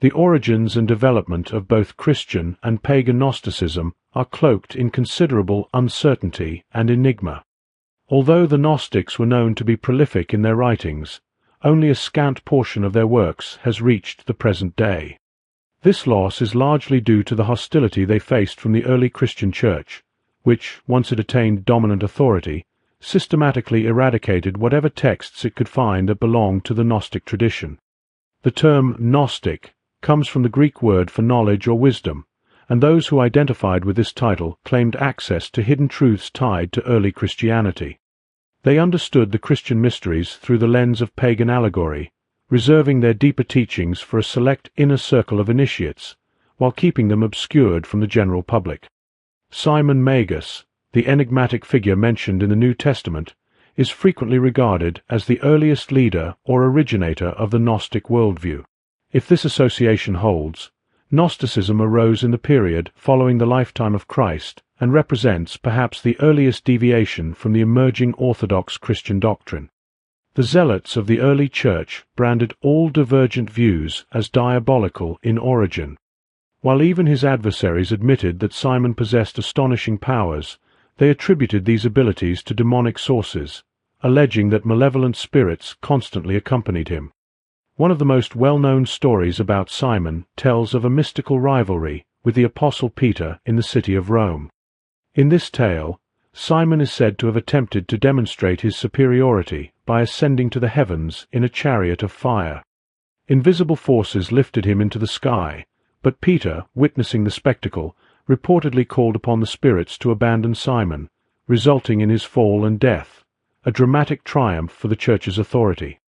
The origins and development of both Christian and pagan Gnosticism are cloaked in considerable uncertainty and enigma. Although the Gnostics were known to be prolific in their writings, only a scant portion of their works has reached the present day. This loss is largely due to the hostility they faced from the early Christian Church, which, once it attained dominant authority, systematically eradicated whatever texts it could find that belonged to the Gnostic tradition. The term Gnostic comes from the Greek word for knowledge or wisdom, and those who identified with this title claimed access to hidden truths tied to early Christianity. They understood the Christian mysteries through the lens of pagan allegory, reserving their deeper teachings for a select inner circle of initiates, while keeping them obscured from the general public. Simon Magus, the enigmatic figure mentioned in the New Testament, is frequently regarded as the earliest leader or originator of the Gnostic worldview. If this association holds, Gnosticism arose in the period following the lifetime of Christ and represents perhaps the earliest deviation from the emerging Orthodox Christian doctrine. The zealots of the early Church branded all divergent views as diabolical in origin. While even his adversaries admitted that Simon possessed astonishing powers, they attributed these abilities to demonic sources, alleging that malevolent spirits constantly accompanied him. One of the most well-known stories about Simon tells of a mystical rivalry with the Apostle Peter in the city of Rome. In this tale, Simon is said to have attempted to demonstrate his superiority by ascending to the heavens in a chariot of fire. Invisible forces lifted him into the sky, but Peter, witnessing the spectacle, reportedly called upon the spirits to abandon Simon, resulting in his fall and death, a dramatic triumph for the Church's authority.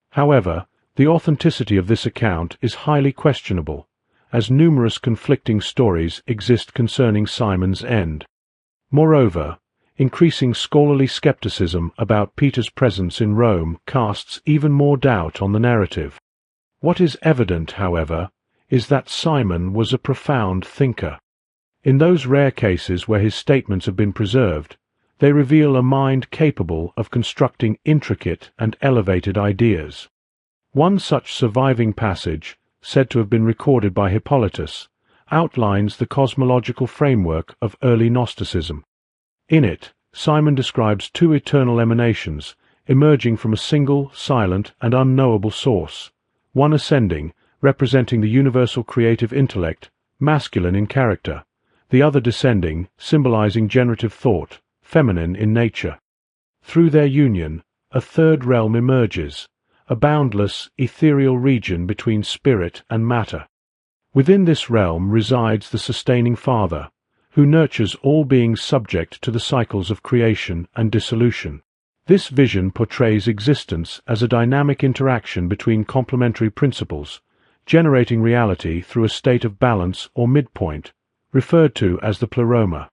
However, the authenticity of this account is highly questionable, as numerous conflicting stories exist concerning Simon's end. Moreover, increasing scholarly skepticism about Peter's presence in Rome casts even more doubt on the narrative. What is evident, however, is that Simon was a profound thinker. In those rare cases where his statements have been preserved, they reveal a mind capable of constructing intricate and elevated ideas. One such surviving passage, said to have been recorded by Hippolytus, outlines the cosmological framework of early Gnosticism. In it, Simon describes two eternal emanations emerging from a single, silent, and unknowable source, one ascending, representing the universal creative intellect, masculine in character, the other descending, symbolizing generative thought, feminine in nature. Through their union, a third realm emerges, a boundless, ethereal region between spirit and matter. Within this realm resides the sustaining Father, who nurtures all beings subject to the cycles of creation and dissolution. This vision portrays existence as a dynamic interaction between complementary principles, generating reality through a state of balance or midpoint, referred to as the pleroma.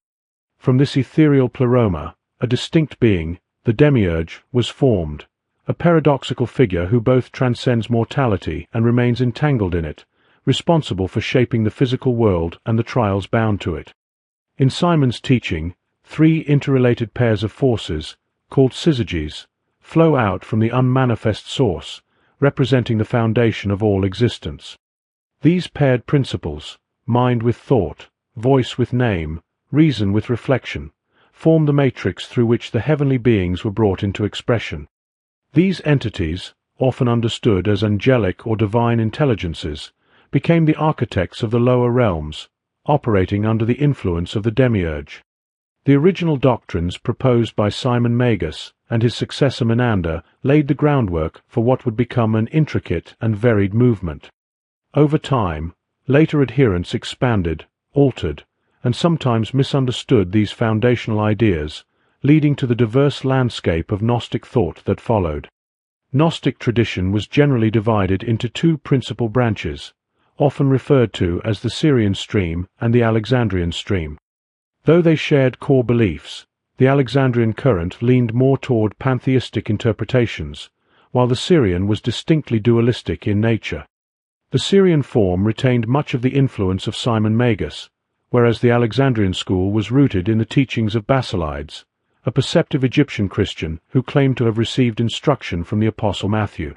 From this ethereal pleroma, a distinct being, the demiurge, was formed, a paradoxical figure who both transcends mortality and remains entangled in it, responsible for shaping the physical world and the trials bound to it. In Simon's teaching, three interrelated pairs of forces, called syzygies, flow out from the unmanifest source, representing the foundation of all existence. These paired principles, mind with thought, voice with name, reason with reflection, form the matrix through which the heavenly beings were brought into expression. These entities, often understood as angelic or divine intelligences, became the architects of the lower realms, operating under the influence of the demiurge. The original doctrines proposed by Simon Magus and his successor Menander laid the groundwork for what would become an intricate and varied movement. Over time, later adherents expanded, altered, and sometimes misunderstood these foundational ideas, leading to the diverse landscape of Gnostic thought that followed. Gnostic tradition was generally divided into two principal branches, often referred to as the Syrian stream and the Alexandrian stream. Though they shared core beliefs, the Alexandrian current leaned more toward pantheistic interpretations, while the Syrian was distinctly dualistic in nature. The Syrian form retained much of the influence of Simon Magus, whereas the Alexandrian school was rooted in the teachings of Basilides, a perceptive Egyptian Christian who claimed to have received instruction from the Apostle Matthew.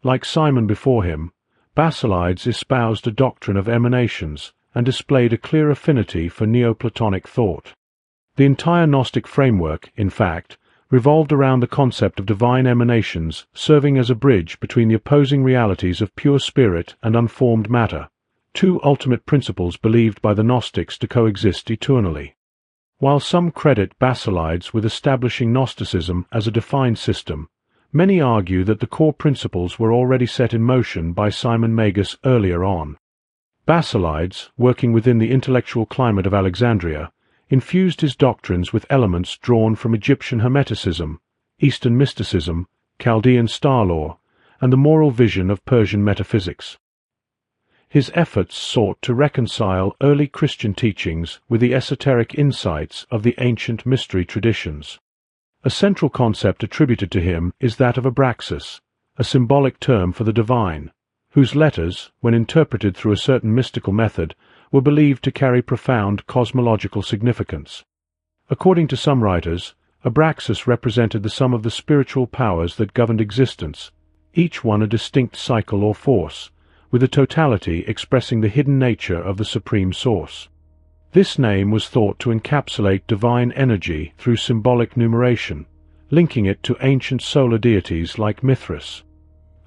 Like Simon before him, Basilides espoused a doctrine of emanations and displayed a clear affinity for Neoplatonic thought. The entire Gnostic framework, in fact, revolved around the concept of divine emanations serving as a bridge between the opposing realities of pure spirit and unformed matter, two ultimate principles believed by the Gnostics to coexist eternally. While some credit Basilides with establishing Gnosticism as a defined system, many argue that the core principles were already set in motion by Simon Magus earlier on. Basilides, working within the intellectual climate of Alexandria, infused his doctrines with elements drawn from Egyptian Hermeticism, Eastern mysticism, Chaldean star lore, and the moral vision of Persian metaphysics. His efforts sought to reconcile early Christian teachings with the esoteric insights of the ancient mystery traditions. A central concept attributed to him is that of Abraxas, a symbolic term for the divine, whose letters, when interpreted through a certain mystical method, were believed to carry profound cosmological significance. According to some writers, Abraxas represented the sum of the spiritual powers that governed existence, each one a distinct cycle or force, with the totality expressing the hidden nature of the supreme source. This name was thought to encapsulate divine energy through symbolic numeration, linking it to ancient solar deities like Mithras.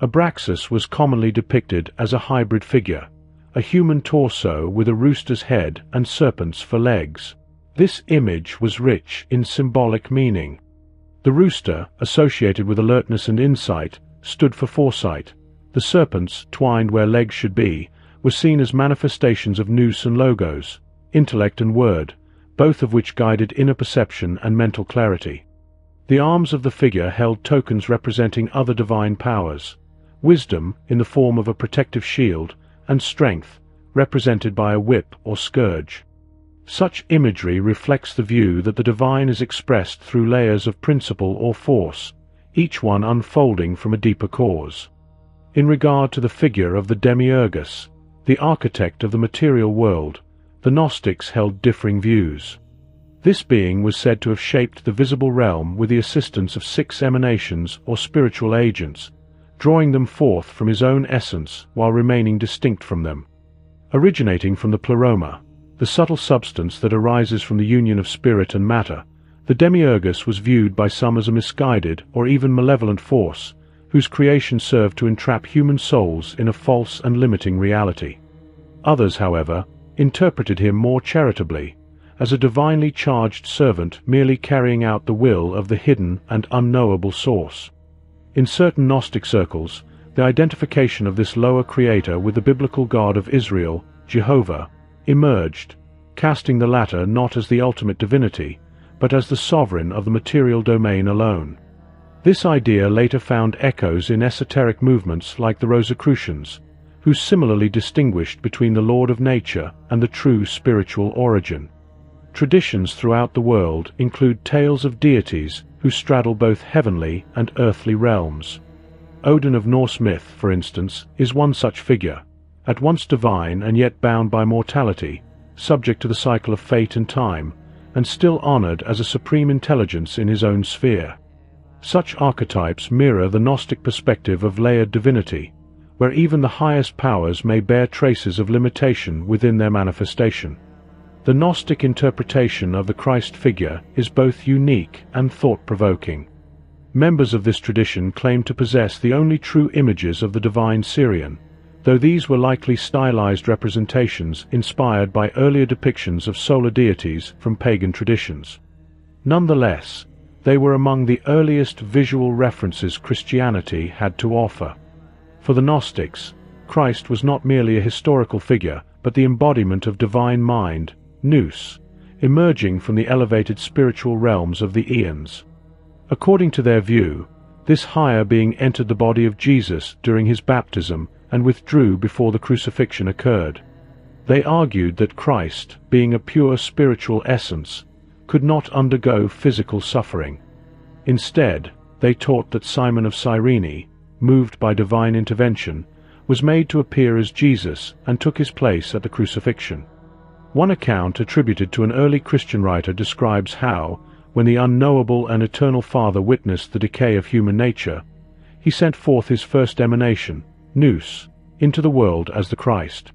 Abraxas was commonly depicted as a hybrid figure, a human torso with a rooster's head and serpents for legs. This image was rich in symbolic meaning. The rooster, associated with alertness and insight, stood for foresight. The serpents, twined where legs should be, were seen as manifestations of nous and logos, intellect and word, both of which guided inner perception and mental clarity. The arms of the figure held tokens representing other divine powers: wisdom, in the form of a protective shield, and strength, represented by a whip or scourge. Such imagery reflects the view that the divine is expressed through layers of principle or force, each one unfolding from a deeper cause. In regard to the figure of the Demiurgus, the architect of the material world, the Gnostics held differing views. This being was said to have shaped the visible realm with the assistance of 6 emanations or spiritual agents, drawing them forth from his own essence while remaining distinct from them. Originating from the pleroma, the subtle substance that arises from the union of spirit and matter, the Demiurgus was viewed by some as a misguided or even malevolent force, whose creation served to entrap human souls in a false and limiting reality. Others, however, interpreted him more charitably, as a divinely charged servant merely carrying out the will of the hidden and unknowable source. In certain Gnostic circles, the identification of this lower creator with the biblical God of Israel, Jehovah, emerged, casting the latter not as the ultimate divinity, but as the sovereign of the material domain alone. This idea later found echoes in esoteric movements like the Rosicrucians, who similarly distinguished between the Lord of nature and the true spiritual origin. Traditions throughout the world include tales of deities who straddle both heavenly and earthly realms. Odin of Norse myth, for instance, is one such figure, at once divine and yet bound by mortality, subject to the cycle of fate and time, and still honored as a supreme intelligence in his own sphere. Such archetypes mirror the Gnostic perspective of layered divinity, where even the highest powers may bear traces of limitation within their manifestation. The Gnostic interpretation of the Christ figure is both unique and thought-provoking. Members of this tradition claim to possess the only true images of the divine Syrian, though these were likely stylized representations inspired by earlier depictions of solar deities from pagan traditions. Nonetheless, they were among the earliest visual references Christianity had to offer. For the Gnostics, Christ was not merely a historical figure, but the embodiment of divine mind, nous, emerging from the elevated spiritual realms of the eons. According to their view, this higher being entered the body of Jesus during his baptism and withdrew before the crucifixion occurred. They argued that Christ, being a pure spiritual essence, could not undergo physical suffering. Instead, they taught that Simon of Cyrene, moved by divine intervention, was made to appear as Jesus and took his place at the crucifixion. One account attributed to an early Christian writer describes how, when the unknowable and eternal Father witnessed the decay of human nature, he sent forth his first emanation, nous, into the world as the Christ.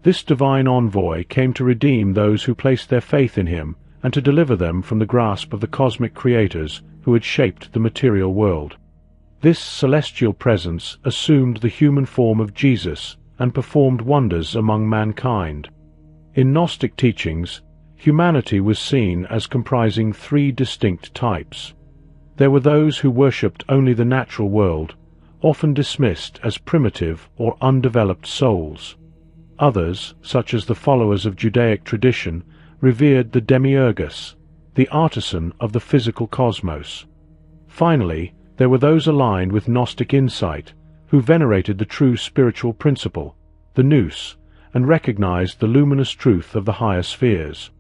This divine envoy came to redeem those who placed their faith in him and to deliver them from the grasp of the cosmic creators who had shaped the material world. This celestial presence assumed the human form of Jesus and performed wonders among mankind. In Gnostic teachings, humanity was seen as comprising three distinct types. There were those who worshipped only the natural world, often dismissed as primitive or undeveloped souls. Others, such as the followers of Judaic tradition, revered the demiurgus, the artisan of the physical cosmos. Finally, there were those aligned with Gnostic insight, who venerated the true spiritual principle, the nous, and recognized the luminous truth of the higher spheres.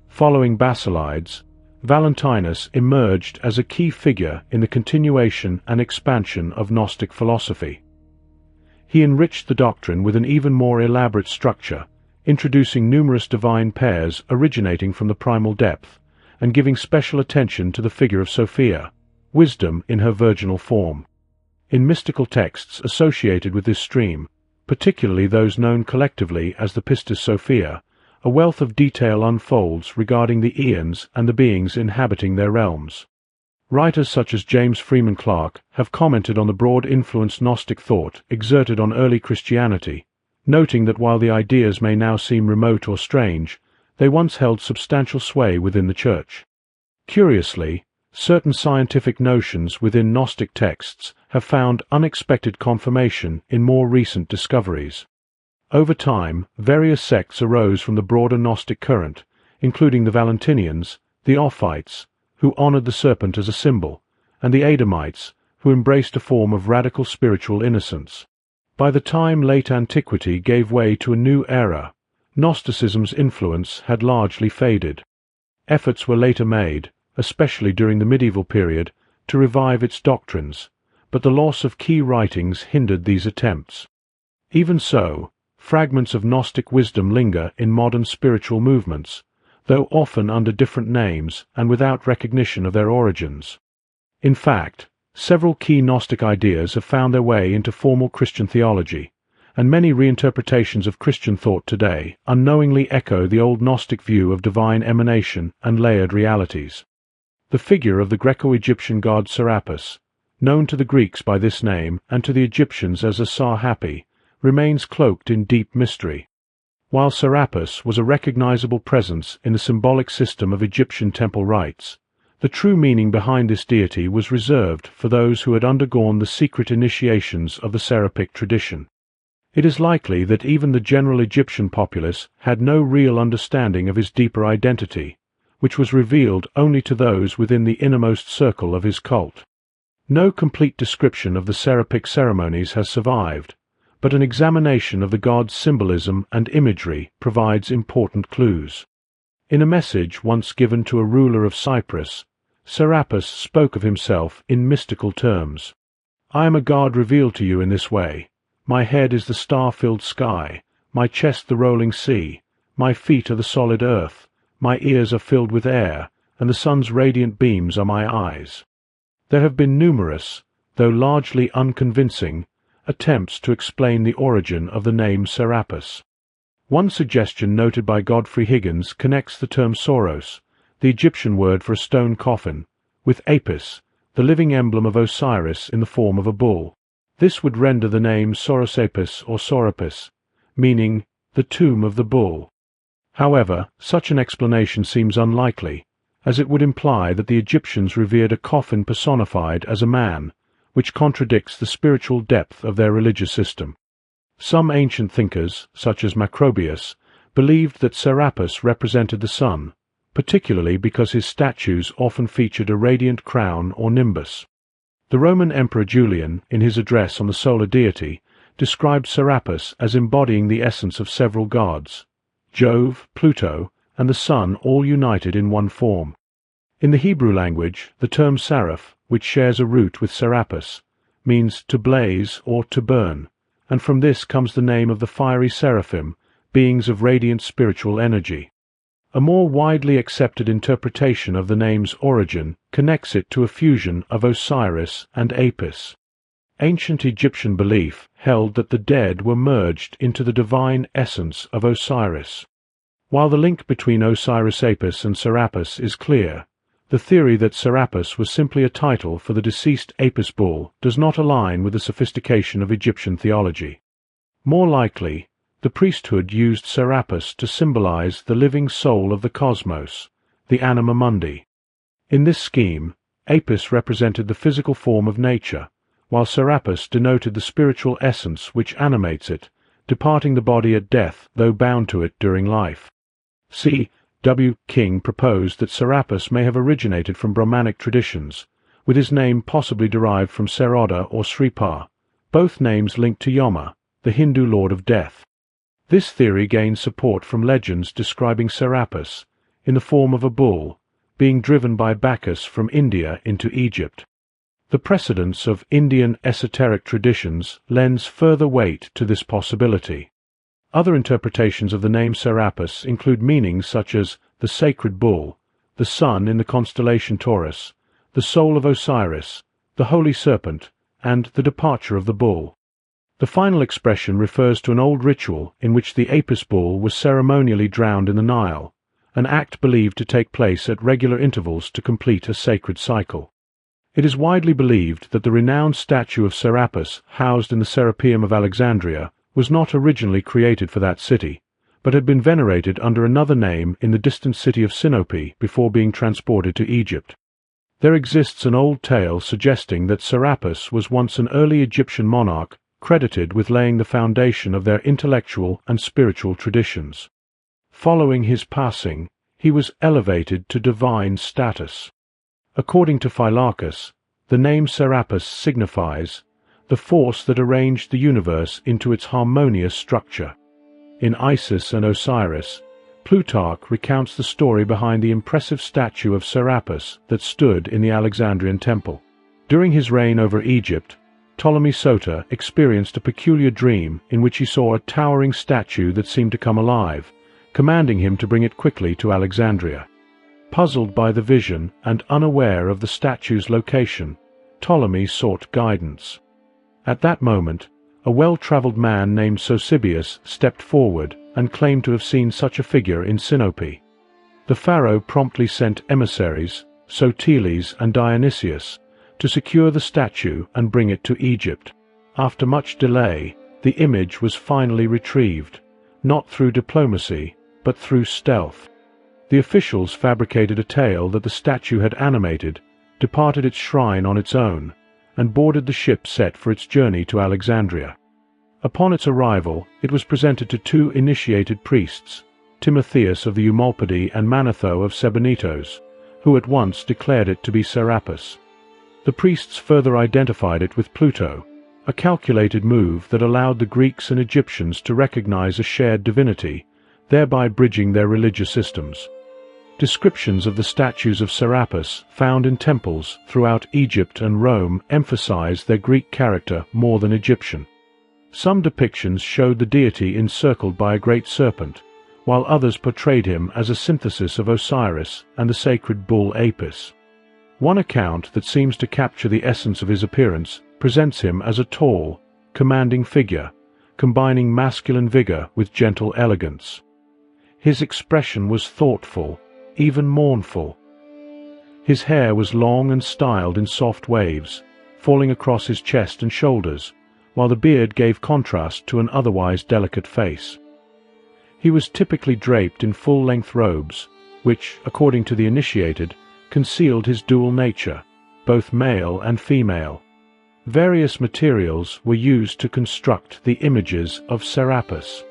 Following Basilides, Valentinus emerged as a key figure in the continuation and expansion of Gnostic philosophy. He enriched the doctrine with an even more elaborate structure, introducing numerous divine pairs originating from the primal depth, and giving special attention to the figure of Sophia, wisdom in her virginal form. In mystical texts associated with this stream, particularly those known collectively as the Pistis Sophia, a wealth of detail unfolds regarding the eons and the beings inhabiting their realms. Writers such as James Freeman Clarke have commented on the broad influence Gnostic thought exerted on early Christianity, noting that while the ideas may now seem remote or strange, they once held substantial sway within the Church. Curiously, certain scientific notions within Gnostic texts have found unexpected confirmation in more recent discoveries. Over time, various sects arose from the broader Gnostic current, including the Valentinians, the Ophites, who honored the serpent as a symbol, and the Adamites, who embraced a form of radical spiritual innocence. By the time late antiquity gave way to a new era, Gnosticism's influence had largely faded. Efforts were later made, especially during the medieval period, to revive its doctrines, but the loss of key writings hindered these attempts. Even so, fragments of Gnostic wisdom linger in modern spiritual movements, though often under different names and without recognition of their origins. In fact, several key Gnostic ideas have found their way into formal Christian theology, and many reinterpretations of Christian thought today unknowingly echo the old Gnostic view of divine emanation and layered realities. The figure of the Greco-Egyptian god Serapis, known to the Greeks by this name and to the Egyptians as Asar-Hapi, remains cloaked in deep mystery. While Serapis was a recognizable presence in the symbolic system of Egyptian temple rites, the true meaning behind this deity was reserved for those who had undergone the secret initiations of the Serapic tradition. It is likely that even the general Egyptian populace had no real understanding of his deeper identity, which was revealed only to those within the innermost circle of his cult. No complete description of the Serapic ceremonies has survived, but an examination of the god's symbolism and imagery provides important clues. In a message once given to a ruler of Cyprus, Serapis spoke of himself in mystical terms. "I am a god revealed to you in this way. My head is the star-filled sky, my chest the rolling sea, my feet are the solid earth, my ears are filled with air, and the sun's radiant beams are my eyes." There have been numerous, though largely unconvincing, attempts to explain the origin of the name Serapis. One suggestion noted by Godfrey Higgins connects the term Soros, the Egyptian word for a stone coffin, with Apis, the living emblem of Osiris in the form of a bull. This would render the name Sorosapis or Sorapis, meaning the tomb of the bull. However, such an explanation seems unlikely, as it would imply that the Egyptians revered a coffin personified as a man, which contradicts the spiritual depth of their religious system. Some ancient thinkers, such as Macrobius, believed that Serapis represented the sun, particularly because his statues often featured a radiant crown or nimbus. The Roman Emperor Julian, in his address on the solar deity, described Serapis as embodying the essence of several gods, Jove, Pluto, and the sun all united in one form. In the Hebrew language, the term Saraph, which shares a root with Serapis, means to blaze or to burn, and from this comes the name of the fiery seraphim, beings of radiant spiritual energy. A more widely accepted interpretation of the name's origin connects it to a fusion of Osiris and Apis. Ancient Egyptian belief held that the dead were merged into the divine essence of Osiris. While the link between Osiris Apis and Serapis is clear, the theory that Serapis was simply a title for the deceased Apis bull does not align with the sophistication of Egyptian theology. More likely, the priesthood used Serapis to symbolize the living soul of the cosmos, the anima mundi. In this scheme, Apis represented the physical form of nature, while Serapis denoted the spiritual essence which animates it, departing the body at death though bound to it during life. C. W. King proposed that Serapis may have originated from Brahmanic traditions, with his name possibly derived from Saroda or Sripar, both names linked to Yama, the Hindu lord of death. This theory gained support from legends describing Serapis, in the form of a bull, being driven by Bacchus from India into Egypt. The precedence of Indian esoteric traditions lends further weight to this possibility. Other interpretations of the name Serapis include meanings such as the sacred bull, the sun in the constellation Taurus, the soul of Osiris, the holy serpent, and the departure of the bull. The final expression refers to an old ritual in which the Apis bull was ceremonially drowned in the Nile, an act believed to take place at regular intervals to complete a sacred cycle. It is widely believed that the renowned statue of Serapis housed in the Serapeum of Alexandria was not originally created for that city, but had been venerated under another name in the distant city of Sinope before being transported to Egypt. There exists an old tale suggesting that Serapis was once an early Egyptian monarch credited with laying the foundation of their intellectual and spiritual traditions. Following his passing, he was elevated to divine status. According to Phylarchus, the name Serapis signifies the force that arranged the universe into its harmonious structure. In Isis and Osiris, Plutarch recounts the story behind the impressive statue of Serapis that stood in the Alexandrian temple. During his reign over Egypt, Ptolemy Soter experienced a peculiar dream in which he saw a towering statue that seemed to come alive, commanding him to bring it quickly to Alexandria. Puzzled by the vision and unaware of the statue's location, Ptolemy sought guidance. At that moment, a well-traveled man named Sosibius stepped forward and claimed to have seen such a figure in Sinope. The pharaoh promptly sent emissaries, Soteles and Dionysius, to secure the statue and bring it to Egypt. After much delay, the image was finally retrieved, not through diplomacy, but through stealth. The officials fabricated a tale that the statue had animated, departed its shrine on its own, and boarded the ship set for its journey to Alexandria. Upon its arrival, it was presented to two initiated priests, Timotheus of the Eumolpidi and Manetho of Sebennytos, who at once declared it to be Serapis. The priests further identified it with Pluto, a calculated move that allowed the Greeks and Egyptians to recognize a shared divinity, thereby bridging their religious systems. Descriptions of the statues of Serapis found in temples throughout Egypt and Rome emphasize their Greek character more than Egyptian. Some depictions showed the deity encircled by a great serpent, while others portrayed him as a synthesis of Osiris and the sacred bull Apis. One account that seems to capture the essence of his appearance presents him as a tall, commanding figure, combining masculine vigor with gentle elegance. His expression was thoughtful, even mournful. His hair was long and styled in soft waves, falling across his chest and shoulders, while the beard gave contrast to an otherwise delicate face. He was typically draped in full-length robes, which, according to the initiated, concealed his dual nature, both male and female. Various materials were used to construct the images of Serapis.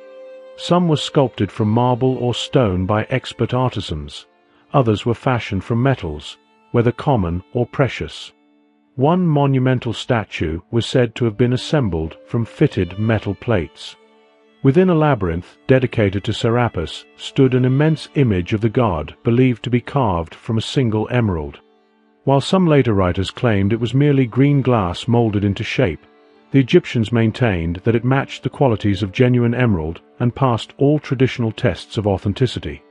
Some were sculpted from marble or stone by expert artisans. Others were fashioned from metals, whether common or precious. One monumental statue was said to have been assembled from fitted metal plates. Within a labyrinth dedicated to Serapis stood an immense image of the god believed to be carved from a single emerald. While some later writers claimed it was merely green glass molded into shape, the Egyptians maintained that it matched the qualities of genuine emerald and passed all traditional tests of authenticity.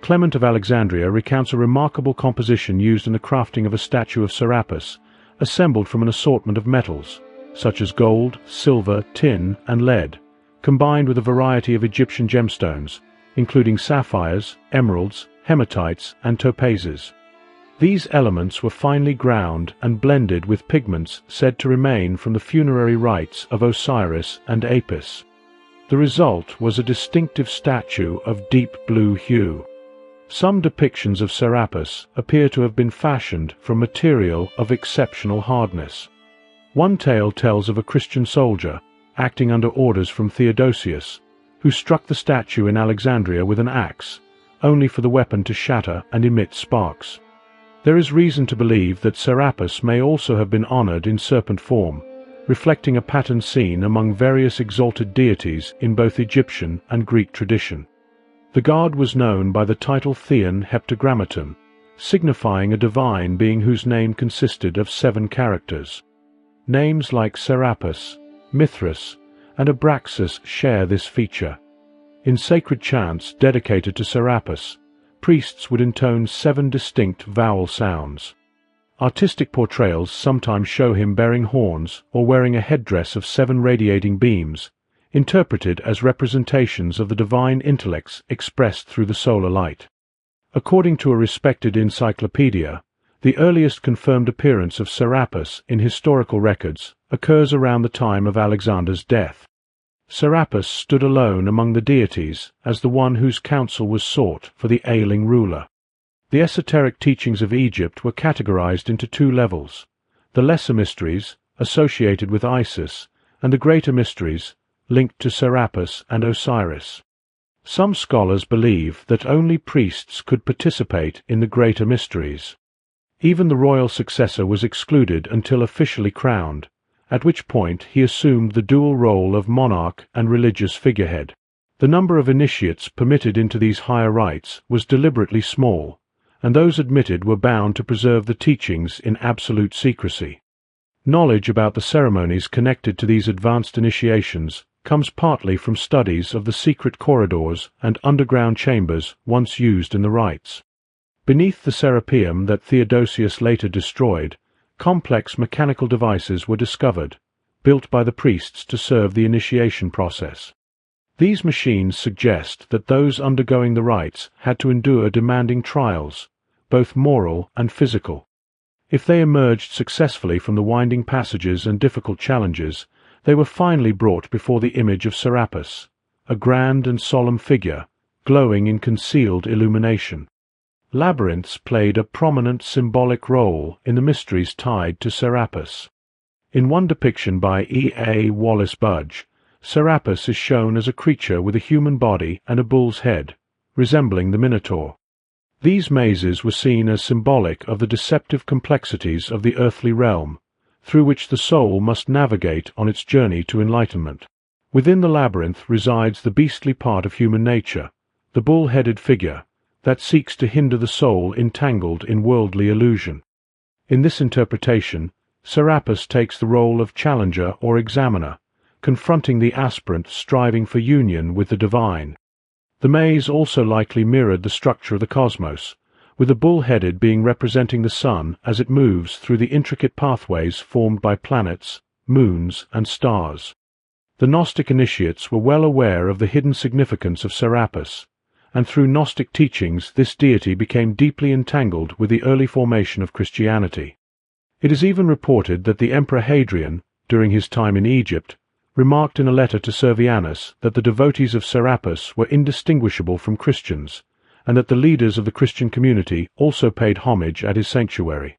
Clement of Alexandria recounts a remarkable composition used in the crafting of a statue of Serapis, assembled from an assortment of metals, such as gold, silver, tin, and lead, combined with a variety of Egyptian gemstones, including sapphires, emeralds, hematites, and topazes. These elements were finely ground and blended with pigments said to remain from the funerary rites of Osiris and Apis. The result was a distinctive statue of deep blue hue. Some depictions of Serapis appear to have been fashioned from material of exceptional hardness. One tale tells of a Christian soldier, acting under orders from Theodosius, who struck the statue in Alexandria with an axe, only for the weapon to shatter and emit sparks. There is reason to believe that Serapis may also have been honored in serpent form, reflecting a pattern seen among various exalted deities in both Egyptian and Greek tradition. The god was known by the title Theon Heptagrammaton, signifying a divine being whose name consisted of 7 characters. Names like Serapis, Mithras, and Abraxas share this feature. In sacred chants dedicated to Serapis, priests would intone 7 distinct vowel sounds. Artistic portrayals sometimes show him bearing horns or wearing a headdress of 7 radiating beams, interpreted as representations of the divine intellects expressed through the solar light. According to a respected encyclopedia, the earliest confirmed appearance of Serapis in historical records occurs around the time of Alexander's death. Serapis stood alone among the deities as the one whose counsel was sought for the ailing ruler. The esoteric teachings of Egypt were categorized into 2 levels: the lesser mysteries, associated with Isis, and the greater mysteries, linked to Serapis and Osiris. Some scholars believe that only priests could participate in the greater mysteries. Even the royal successor was excluded until officially crowned, at which point he assumed the dual role of monarch and religious figurehead. The number of initiates permitted into these higher rites was deliberately small, and those admitted were bound to preserve the teachings in absolute secrecy. Knowledge about the ceremonies connected to these advanced initiations comes partly from studies of the secret corridors and underground chambers once used in the rites. Beneath the Serapeum that Theodosius later destroyed, complex mechanical devices were discovered, built by the priests to serve the initiation process. These machines suggest that those undergoing the rites had to endure demanding trials, both moral and physical. If they emerged successfully from the winding passages and difficult challenges, they were finally brought before the image of Serapis, a grand and solemn figure, glowing in concealed illumination. Labyrinths played a prominent symbolic role in the mysteries tied to Serapis. In one depiction by E. A. Wallace Budge, Serapis is shown as a creature with a human body and a bull's head, resembling the Minotaur. These mazes were seen as symbolic of the deceptive complexities of the earthly realm, through which the soul must navigate on its journey to enlightenment. Within the labyrinth resides the beastly part of human nature, the bull-headed figure, that seeks to hinder the soul entangled in worldly illusion. In this interpretation, Serapis takes the role of challenger or examiner, confronting the aspirant striving for union with the divine. The maze also likely mirrored the structure of the cosmos, with the bull-headed being representing the sun as it moves through the intricate pathways formed by planets, moons, and stars. The Gnostic initiates were well aware of the hidden significance of Serapis, and through Gnostic teachings this deity became deeply entangled with the early formation of Christianity. It is even reported that the Emperor Hadrian, during his time in Egypt, remarked in a letter to Servianus that the devotees of Serapis were indistinguishable from Christians, and that the leaders of the Christian community also paid homage at his sanctuary.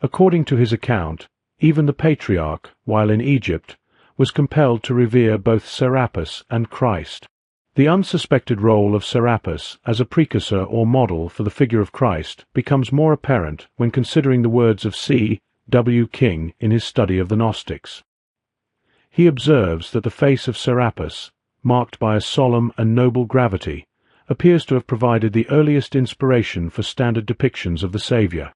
According to his account, even the Patriarch, while in Egypt, was compelled to revere both Serapis and Christ. The unsuspected role of Serapis as a precursor or model for the figure of Christ becomes more apparent when considering the words of C. W. King in his study of the Gnostics. He observes that the face of Serapis, marked by a solemn and noble gravity, appears to have provided the earliest inspiration for standard depictions of the Saviour.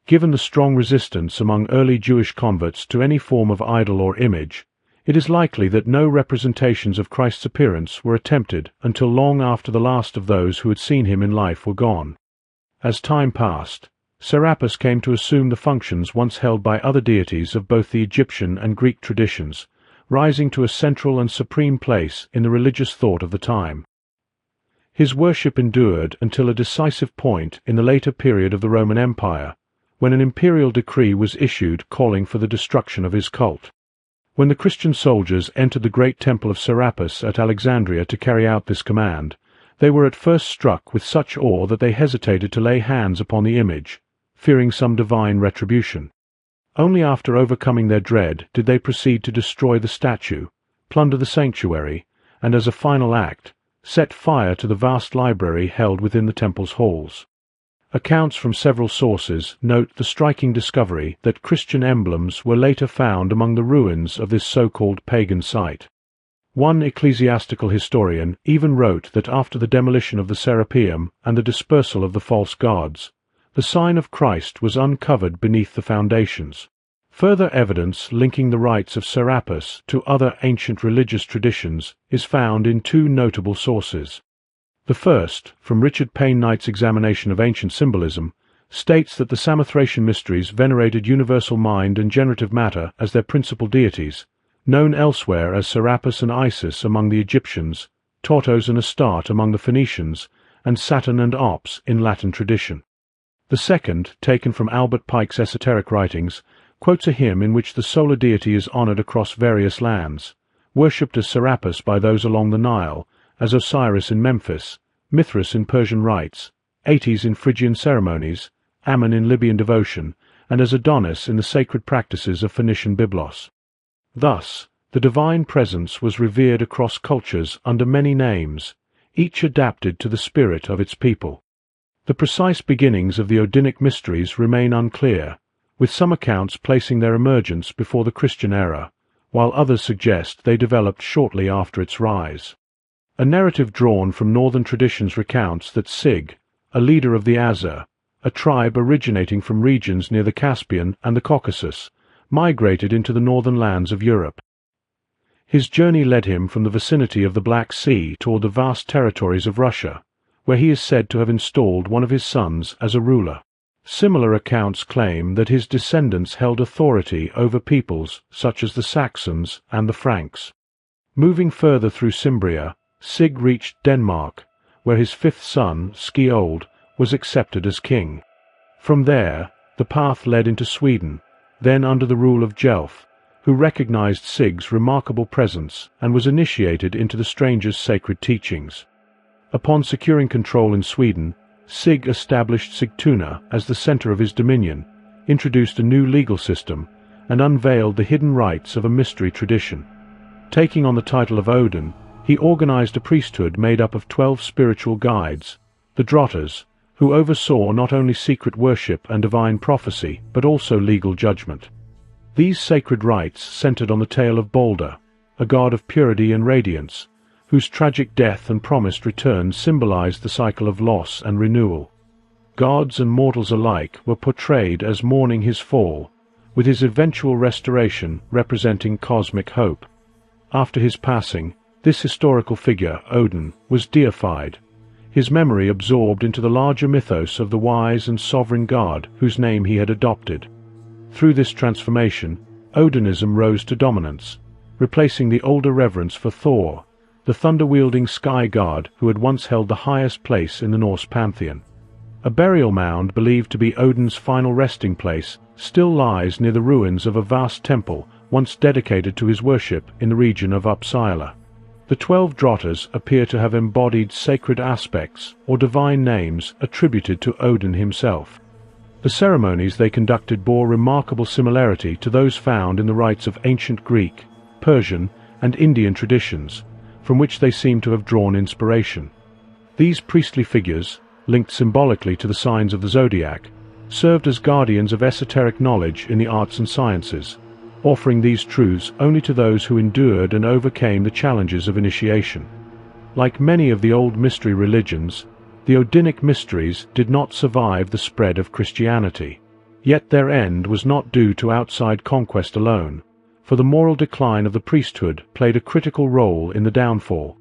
Given the strong resistance among early Jewish converts to any form of idol or image, it is likely that no representations of Christ's appearance were attempted until long after the last of those who had seen him in life were gone. As time passed, Serapis came to assume the functions once held by other deities of both the Egyptian and Greek traditions, rising to a central and supreme place in the religious thought of the time. His worship endured until a decisive point in the later period of the Roman Empire, when an imperial decree was issued calling for the destruction of his cult. When the Christian soldiers entered the great temple of Serapis at Alexandria to carry out this command, they were at first struck with such awe that they hesitated to lay hands upon the image, fearing some divine retribution. Only after overcoming their dread did they proceed to destroy the statue, plunder the sanctuary, and as a final act, set fire to the vast library held within the temple's halls. Accounts from several sources note the striking discovery that Christian emblems were later found among the ruins of this so-called pagan site. One ecclesiastical historian even wrote that after the demolition of the Serapeum and the dispersal of the false gods, the sign of Christ was uncovered beneath the foundations. Further evidence linking the rites of Serapis to other ancient religious traditions is found in two notable sources. The first, from Richard Payne Knight's examination of ancient symbolism, states that the Samothracian mysteries venerated universal mind and generative matter as their principal deities, known elsewhere as Serapis and Isis among the Egyptians, Tortos and Astarte among the Phoenicians, and Saturn and Ops in Latin tradition. The second, taken from Albert Pike's esoteric writings, quotes a hymn in which the solar deity is honored across various lands, worshipped as Serapis by those along the Nile, as Osiris in Memphis, Mithras in Persian rites, Ates in Phrygian ceremonies, Ammon in Libyan devotion, and as Adonis in the sacred practices of Phoenician Byblos. Thus, the divine presence was revered across cultures under many names, each adapted to the spirit of its people. The precise beginnings of the Odinic Mysteries remain unclear, with some accounts placing their emergence before the Christian era, while others suggest they developed shortly after its rise. A narrative drawn from northern traditions recounts that Sig, a leader of the Asar, a tribe originating from regions near the Caspian and the Caucasus, migrated into the northern lands of Europe. His journey led him from the vicinity of the Black Sea toward the vast territories of Russia, where he is said to have installed one of his sons as a ruler. Similar accounts claim that his descendants held authority over peoples such as the Saxons and the Franks. Moving further through Cimbria, Sig reached Denmark, where his fifth son, Skjold, was accepted as king. From there, the path led into Sweden, then under the rule of Jelf, who recognized Sig's remarkable presence and was initiated into the stranger's sacred teachings. Upon securing control in Sweden, Sig established Sigtuna as the center of his dominion, introduced a new legal system, and unveiled the hidden rites of a mystery tradition. Taking on the title of Odin, he organized a priesthood made up of 12 spiritual guides, the Drotters, who oversaw not only secret worship and divine prophecy, but also legal judgment. These sacred rites centered on the tale of Balder, a god of purity and radiance, whose tragic death and promised return symbolized the cycle of loss and renewal. Gods and mortals alike were portrayed as mourning his fall, with his eventual restoration representing cosmic hope. After his passing, this historical figure, Odin, was deified, his memory absorbed into the larger mythos of the wise and sovereign god whose name he had adopted. Through this transformation, Odinism rose to dominance, replacing the older reverence for Thor, the thunder-wielding sky god who had once held the highest place in the Norse pantheon. A burial mound believed to be Odin's final resting place still lies near the ruins of a vast temple once dedicated to his worship in the region of Uppsala. The 12 Drotters appear to have embodied sacred aspects or divine names attributed to Odin himself. The ceremonies they conducted bore remarkable similarity to those found in the rites of ancient Greek, Persian, and Indian traditions, from which they seem to have drawn inspiration. These priestly figures, linked symbolically to the signs of the zodiac, served as guardians of esoteric knowledge in the arts and sciences, offering these truths only to those who endured and overcame the challenges of initiation. Like many of the old mystery religions, the Odinic Mysteries did not survive the spread of Christianity. Yet their end was not due to outside conquest alone, for the moral decline of the priesthood played a critical role in the downfall.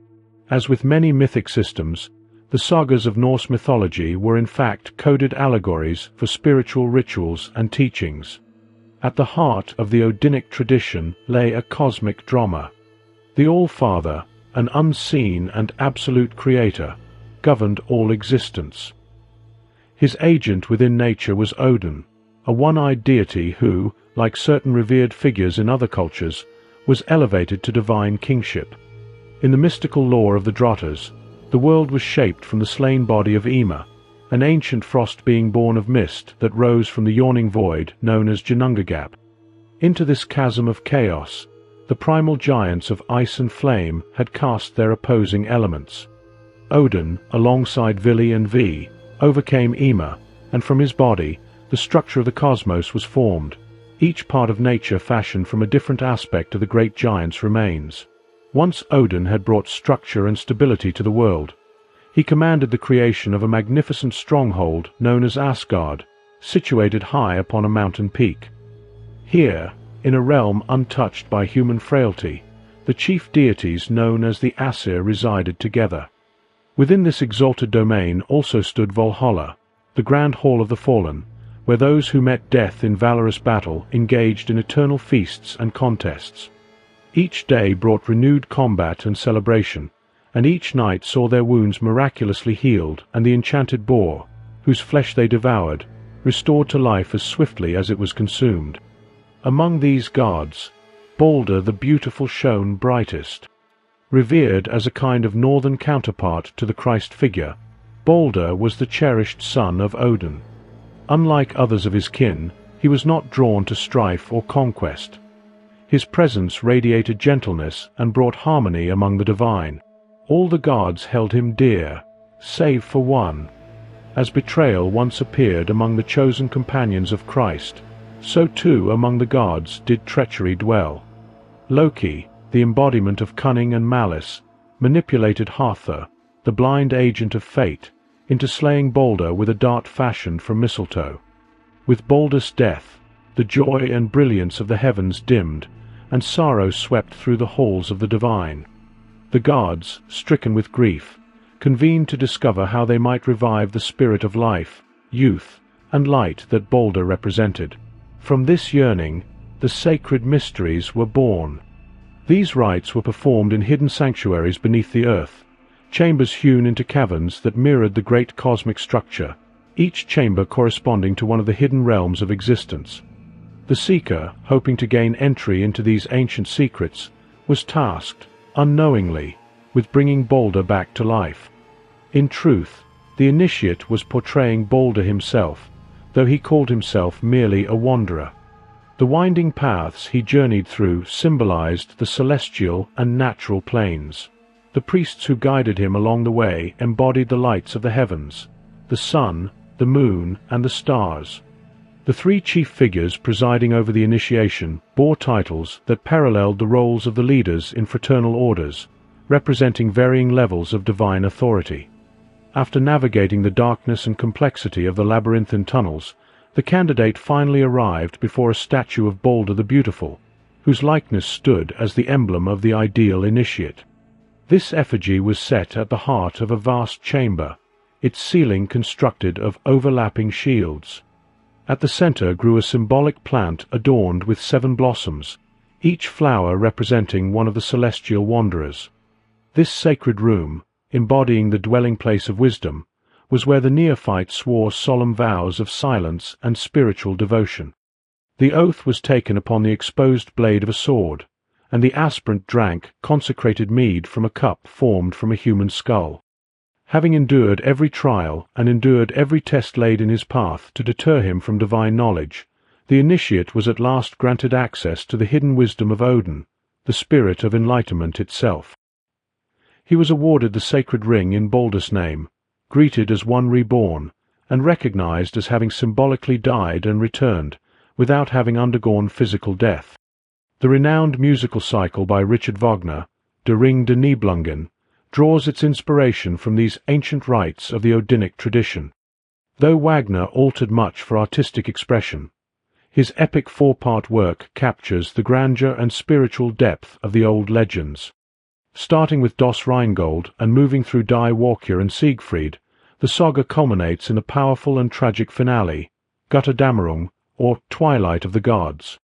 As with many mythic systems, the The sagas of Norse mythology were in fact coded allegories for spiritual rituals and teachings. At the heart of the Odinic tradition lay a cosmic drama. The All-Father, an unseen and absolute creator, governed all existence. His agent within nature was Odin, a one-eyed deity who, like certain revered figures in other cultures, was elevated to divine kingship. In the mystical lore of the Drotters, the world was shaped from the slain body of Yma, an ancient frost being born of mist that rose from the yawning void known as Ginnungagap. Into this chasm of chaos, the primal giants of ice and flame had cast their opposing elements. Odin, alongside Vili and Ve, overcame Yma, and from his body, the structure of the cosmos was formed. Each part of nature fashioned from a different aspect of the great giant's remains. Once Odin had brought structure and stability to the world. He commanded the creation of a magnificent stronghold known as Asgard, situated high upon a mountain peak. Here, in a realm untouched by human frailty, the chief deities known as the Asir resided together. Within this exalted domain also stood Valhalla, the grand hall of the fallen, where those who met death in valorous battle engaged in eternal feasts and contests. Each day brought renewed combat and celebration, and each night saw their wounds miraculously healed and the enchanted boar, whose flesh they devoured, restored to life as swiftly as it was consumed. Among these gods, Balder the Beautiful shone brightest. Revered as a kind of northern counterpart to the Christ figure, Balder was the cherished son of Odin. Unlike others of his kin, he was not drawn to strife or conquest. His presence radiated gentleness and brought harmony among the divine. All the gods held him dear, save for one. As betrayal once appeared among the chosen companions of Christ, so too among the gods did treachery dwell. Loki, the embodiment of cunning and malice, manipulated Hother, the blind agent of fate, into slaying Balder with a dart fashioned from mistletoe. With Balder's death, the joy and brilliance of the heavens dimmed, and sorrow swept through the halls of the divine. The gods, stricken with grief, convened to discover how they might revive the spirit of life, youth, and light that Balder represented. From this yearning, the sacred mysteries were born. These rites were performed in hidden sanctuaries beneath the earth, chambers hewn into caverns that mirrored the great cosmic structure, each chamber corresponding to one of the hidden realms of existence. The seeker, hoping to gain entry into these ancient secrets, was tasked, unknowingly, with bringing Balder back to life. In truth, the initiate was portraying Balder himself, though he called himself merely a wanderer. The winding paths he journeyed through symbolized the celestial and natural planes. The priests who guided him along the way embodied the lights of the heavens, the sun, the moon, and the stars. The three chief figures presiding over the initiation bore titles that paralleled the roles of the leaders in fraternal orders, representing varying levels of divine authority. After navigating the darkness and complexity of the labyrinthine tunnels, the candidate finally arrived before a statue of Balder the Beautiful, whose likeness stood as the emblem of the ideal initiate. This effigy was set at the heart of a vast chamber, its ceiling constructed of overlapping shields. At the center grew a symbolic plant adorned with 7 blossoms, each flower representing one of the celestial wanderers. This sacred room, embodying the dwelling place of wisdom, was where the neophyte swore solemn vows of silence and spiritual devotion. The oath was taken upon the exposed blade of a sword, and the aspirant drank consecrated mead from a cup formed from a human skull. Having endured every trial and endured every test laid in his path to deter him from divine knowledge, the initiate was at last granted access to the hidden wisdom of Odin, the spirit of enlightenment itself. He was awarded the sacred ring in Balder's name, greeted as one reborn, and recognized as having symbolically died and returned, without having undergone physical death. The renowned musical cycle by Richard Wagner, Der Ring der Nibelungen, draws its inspiration from these ancient rites of the Odinic tradition. Though Wagner altered much for artistic expression, his epic 4-part work captures the grandeur and spiritual depth of the old legends. Starting with Das Rheingold and moving through Die Walküre and Siegfried, the saga culminates in a powerful and tragic finale, Götterdämmerung, or Twilight of the Gods.